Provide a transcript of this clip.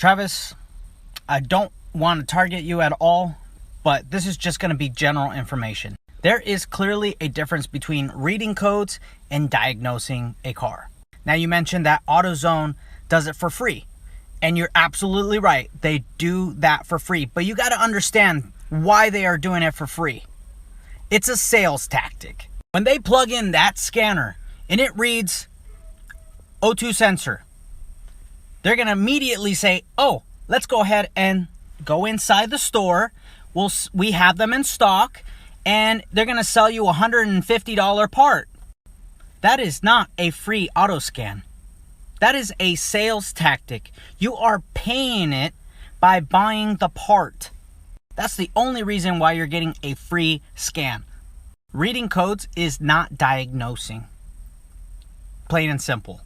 Travis, I don't want to target you at all, but this is just going to be general information. There is clearly a difference between reading codes and diagnosing a car. Now, you mentioned that AutoZone does it for free, and you're absolutely right. They do that for free, but you got to understand why they are doing it for free. It's a sales tactic. When they plug in that scanner and it reads O2 sensor, they're going to immediately say, oh, let's go ahead and go inside the store. We have them in stock, and they're going to sell you a $150 part. That is not a free auto scan. That is a sales tactic. You are paying it by buying the part. That's the only reason why you're getting a free scan. Reading codes is not diagnosing. Plain and simple.